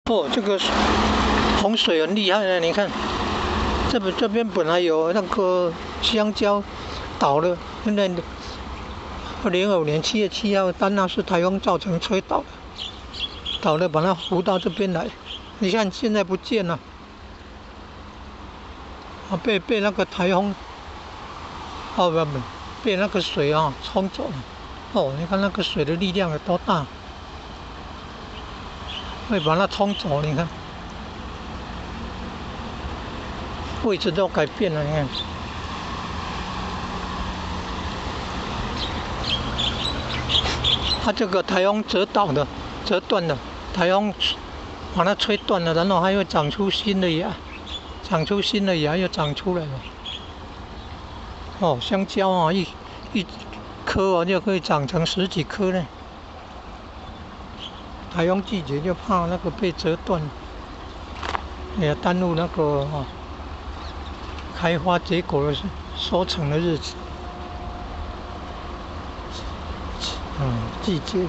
哦，这个洪水很厉害的，你看，这边本来有那个香蕉倒了，现在2025年7月7号，丹纳斯台风造成吹倒了，把它浮到这边来。你看现在不见了，被那个台风，不，被那个水冲走了。哦，你看那个水的力量有多大，会把它冲走。你看，位置都改变了。你看，它这个台风折断了，台风把它吹断了，然后还会长出新的芽，又长出来了。哦，香蕉一颗就可以长成10几颗呢。台风季节就怕那个被折断，也耽误那个开花结果的收成的日子。季节。